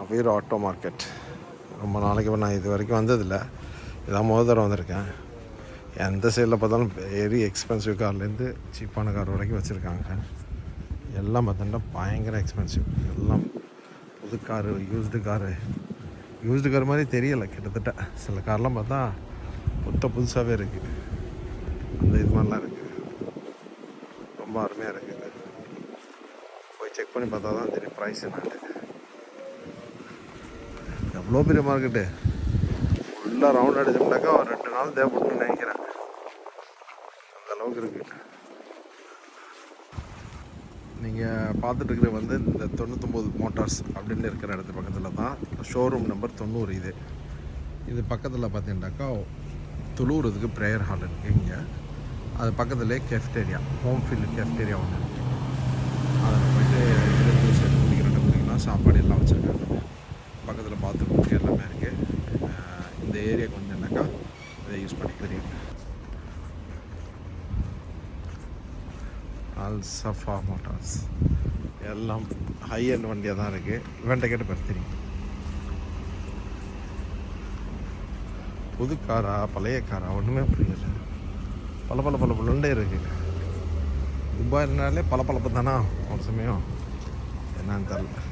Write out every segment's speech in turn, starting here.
Aware auto market. ரொம்ப நாளைக்கு நான் இது வரைக்கும் வந்ததில்லை, இதான் முதல் தடவை வந்திருக்கேன். எந்த சைடில் பார்த்தாலும் வெரி எக்ஸ்பென்சிவ் கார்லேருந்து சீப்பான கார் வரைக்கும் வச்சுருக்காங்க. எல்லாம் பார்த்தோன்னா பயங்கர எக்ஸ்பென்சிவ். எல்லாம் புது காரு, யூஸ்டு கார் மாதிரி தெரியலை கிட்டத்தட்ட. சில கார்லாம் பார்த்தா புதுசாகவே இருக்குது. அந்த இது மாதிரிலாம் இருக்குது. ரொம்ப அருமையாக இருக்குது. போய் செக் பண்ணி பார்த்தா தான் தெரியும் ப்ரைஸ் என்னான்னு. எவ்வளோ பெரிய மார்க்கெட்டு, ஃபுல்லாக ரவுண்ட் அடிச்சோம்னாக்கா ஒரு 2 நாள் தேவைப்படுன்னு நினைக்கிறேன். அந்த அளவுக்கு இருக்குது. நீங்கள் பார்த்துட்டு வந்து இந்த 99 மோட்டார்ஸ் அப்படின்னு இருக்கிற இடத்து பக்கத்தில் தான் ஷோரூம் நம்பர் 90. இது பக்கத்தில் பார்த்தீங்கன்னாக்கா துளூறதுக்கு ப்ரேயர் ஹால் இருக்குது. இங்கே அது பக்கத்துலேயே கெஃப்டேரியா, ஹோம் ஃபீல்டு கெஃப்டேரியா ஒன்று இருக்குது. அதில் போய்ட்டு ஜூஸ் எடுத்து குடிக்கலாம், சாப்பாடு எல்லாம் வச்சுருக்காங்க. பக்கத்தில் பாத்ரூம் எல்லாமே இருக்குது. இந்த ஏரியா கொஞ்சம்னாக்கா இதை யூஸ் பண்ணிக்கிறீங்க. அல்சஃபா மோட்டார்ஸ் எல்லாம் ஹை அண்ட் வண்டியாக தான் இருக்குது. இவன்ட்ட கேட்டு பாரு தெரியும். புது காரா பழைய காரா ஒன்றுமே புரியல. பல இருக்குது. துபாய்னாலே பளபளப்பு தானா ஒரு சமயம், என்னன்னு தெரியல.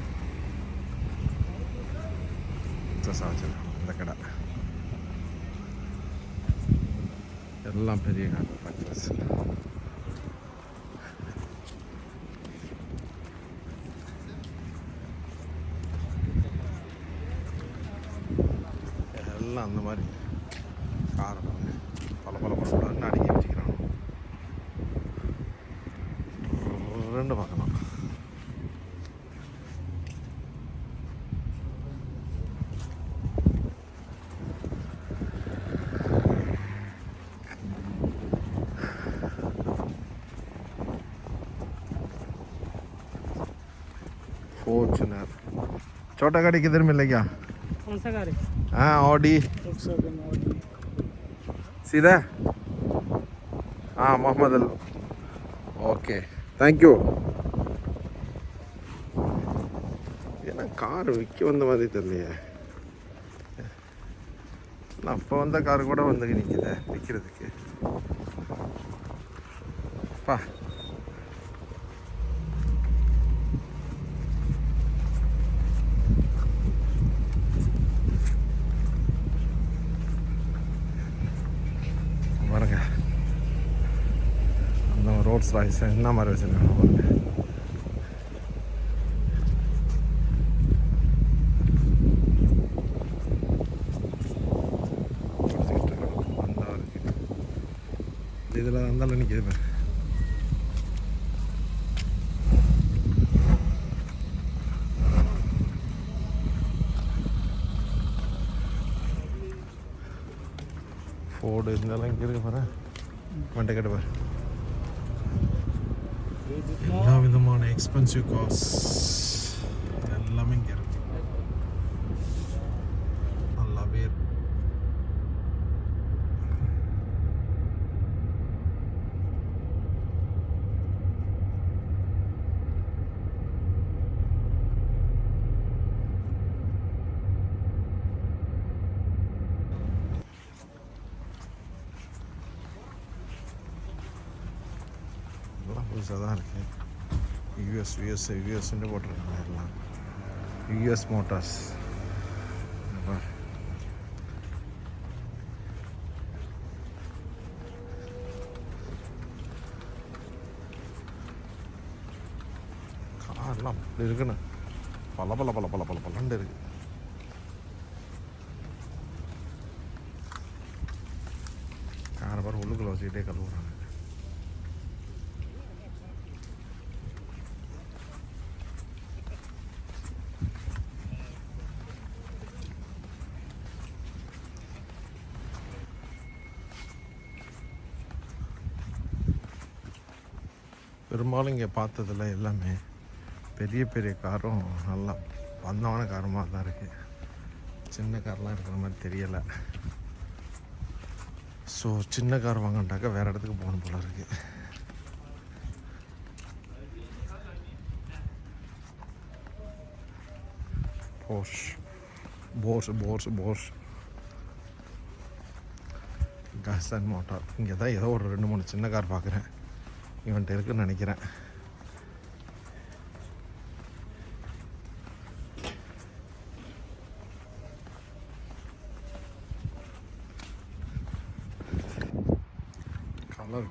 இந்த கடை எல்லாம் பெரிய கார் ஃபேக்டரிஸ். எல்லாம் அந்த மாதிரி காரை பல அடுக்கி வச்சுக்கிறாங்க. ரெண்டு பார்க்கலாம். फॉर्च्यूनर छोटा गाड़ी किधर मिलेगा? कौन सा गाड़ी? हाँ ऑडी सीधा. हाँ Mohammed Al. Okay thank you. ஏன்னா கார் விற்க வந்த மாதிரி தெரியலையே. நான் அப்போ வந்த கார் கூட வந்து நிற்குது விற்கிறதுக்கு. பா பாருங்க, அந்த ரோட்ஸ் ராய்ஸ் என்ன மாதிரி வச்சுருக்காங்க பாருங்க. இதில் இருந்தாலும் நிற்கிது. ஃபோர்டு இருந்தாலும் இங்கே இருக்கு பாரு. வண்டி கட்டு பாரு. எல்லா விதமான எக்ஸ்பென்சிவ் கார்ஸ் எல்லாமே இங்கே இருக்கு. நல்லாவே புதுசாக தான் இருக்குது. யூஎஸ்ன்னு போட்டிருக்காங்க எல்லாம். யூஎஸ் மோட்டார்ஸ் கார்லாம் அப்படி இருக்குன்னு பலண்டு இருக்குது. காரை பாரு உள்ளுக்குள்ளே வச்சுக்கிட்டே கழுவுறாங்க. பெரும்பாலும் இங்கே பார்த்ததில் எல்லாமே பெரிய பெரிய காரும் நல்லா வந்தமான காரமாக தான் இருக்குது. சின்ன கார்லாம் இருக்கிற மாதிரி தெரியலை. ஸோ சின்ன கார் வாங்கிட்டாக்கா வேறு இடத்துக்கு போகணும் போல இருக்குது. போர்ஸ் கஸ் அண்ட் மோட்டார். இங்கே தான் ஏதோ ஒரு 2-3 சின்ன கார் பார்க்குறேன். இவன்ட்டு இருக்குன்னு நினைக்கிறேன்.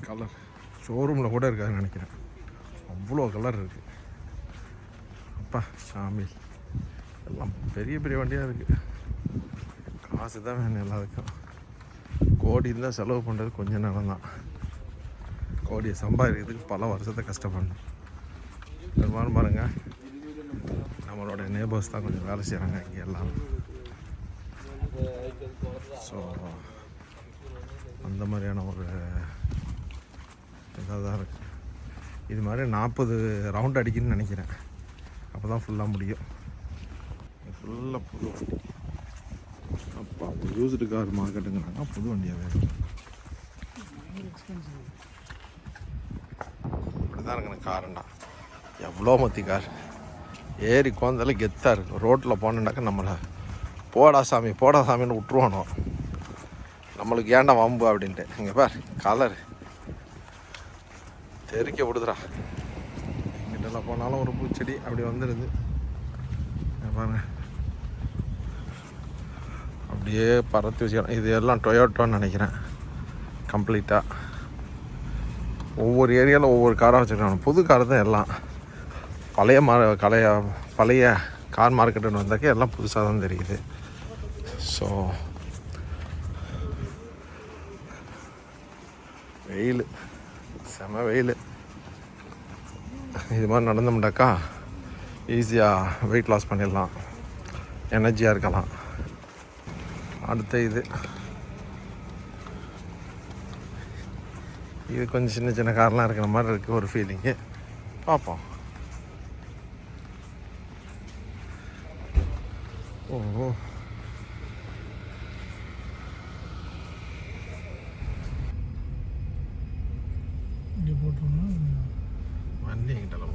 கலர் ஷோரூமில் கூட இருக்காதுன்னு நினைக்கிறேன். அவ்வளோ கலர் இருக்குது. அப்பா ஷாமில் எல்லாம் பெரிய வண்டியாக இருக்குது. காசு தான் வேணும் எல்லாத்துக்கும். கோடி இருந்தால் செலவு பண்ணுறது கொஞ்சம் நேரம் தான். கோடியை சம்பாதிக்கிறதுக்கு பல வருஷத்தை கஷ்டப்படணும். பெரும்பாலும் பாருங்கள், நம்மளோட நேபர்ஸ் தான் கொஞ்சம் வேலை செய்கிறாங்க இங்கே எல்லாம். ஸோ அந்த மாதிரியான ஒரு இதாக தான் இருக்குது. இது மாதிரி 40 ரவுண்ட் அடிக்கணும்னு நினைக்கிறேன். அப்போ தான் ஃபுல்லாக முடியும். ஃபுல்லாக புது வண்டி. அப்பா யூஸ்டு கார் மார்க்கெட்டுங்கிறாங்க. புது வண்டியாக வேணும். இப்படி தான் இருக்குங்க காருண்டா. எவ்வளோ மத்தி கார் ஏறி கோந்தாலும் கெத்தாக இருக்கும். ரோட்டில் போனோன்னாக்கா நம்மளை போடா சாமின்னு விட்ருவானோ. நம்மளுக்கு ஏன்டா வம்பு அப்படின்ட்டு. இங்கே பார் கலர் தெறிக்க விடுதுடா. இங்கிட்டலாம் போனாலும் ஒரு பூச்செடி அப்படி வந்துடுது பாருங்க. அப்படியே பறத்து வச்சுக்கிறேன். இது எல்லாம் டொயோட்டோன்னு நினைக்கிறேன் கம்ப்ளீட்டாக. ஒவ்வொரு ஏரியாவில் ஒவ்வொரு காராக வச்சுருக்காங்க. புது கார் தான் எல்லாம். பழைய கார் மார்க்கெட்டுன்னு வந்தாக்க எல்லாம் புதுசாக தான் தெரியுது. ஸோ வெயில் செம வெயில். இது மாதிரி நடந்தோம்னாக்கா ஈஸியாக வெயிட் லாஸ் பண்ணிடலாம், எனர்ஜியாக இருக்கலாம். அடுத்த இது கொஞ்சம் சின்ன கார்லாம் இருக்கிற மாதிரி இருக்குது ஒரு ஃபீலிங்கு. பார்ப்போம். ஓ வண்டி எங்கிட்ட எல்லாம்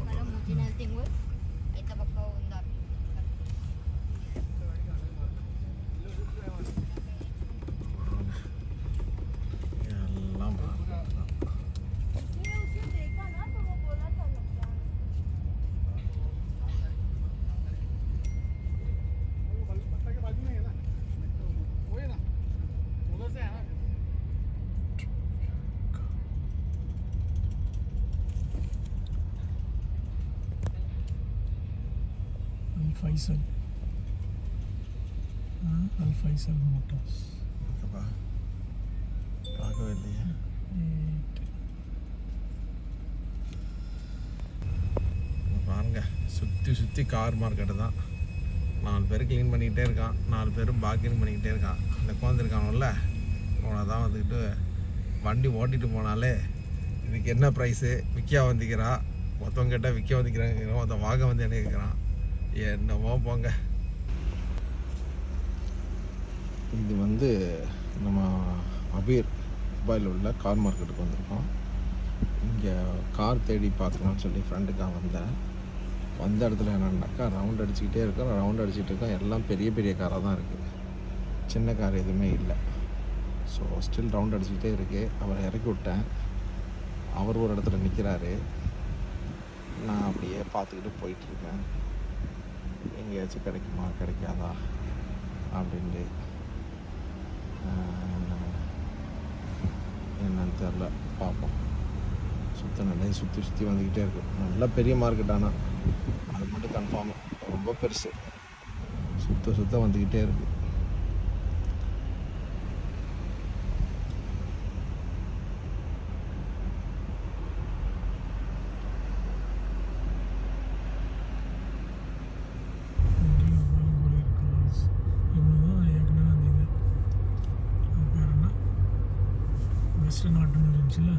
அல்ஃபைசல் மோட்டார்ஸ் பார்க்கவே இல்லையா? பாருங்க, சுற்றி கார் மார்க்கெட்டு தான். 4 பேர் க்ளீன் பண்ணிக்கிட்டே இருக்கான், 4 பேரும் பார்க்கிங் பண்ணிக்கிட்டே இருக்கான். இந்த குழந்தைருக்கானல்ல அவனை தான் வந்துக்கிட்டு வண்டி ஓட்டிகிட்டு போனாலே இதுக்கு என்ன ப்ரைஸு விற்க வந்துக்கிறா. மொத்தம் கேட்டால் விற்க வந்துக்கிறாங்க, மொத்தம் வாங்க வந்து என்ன கேட்குறான். என்னமோ போங்க. இது வந்து நம்ம அபீர் துபாயில் உள்ள கார் மார்க்கெட்டுக்கு வந்திருக்கோம். இங்கே கார் தேடி பார்க்கலாம்னு சொல்லி ஃப்ரெண்டுக்காக வந்த இடத்துல என்னன்னாக்கா ரவுண்ட் அடிச்சுக்கிட்டே இருக்கோம். எல்லாம் பெரிய காராக தான் இருக்குது. சின்ன கார் எதுவுமே இல்லை. ஸோ ஸ்டில் ரவுண்ட் அடிச்சுக்கிட்டே இருக்குது. அவரை இறக்கி விட்டேன். அவர் ஒரு இடத்துல நிற்கிறாரு. நான் அப்படியே பார்த்துக்கிட்டு போயிட்டுருக்கேன். எங்கேயாச்சும் கிடைக்காதா அப்படின்ட்டு. என்னன்னு தெரில, பார்ப்போம். சுற்றி வந்துக்கிட்டே இருக்கு. நல்ல பெரிய மார்க்கெட். ஆனால் அது மட்டும் கன்ஃபார்ம் ரொம்ப பெருசு. சுத்த வந்துக்கிட்டே இருக்கு. வெஸ்டர்ன் ஆட்டோன்னு இருந்துச்சுல்ல,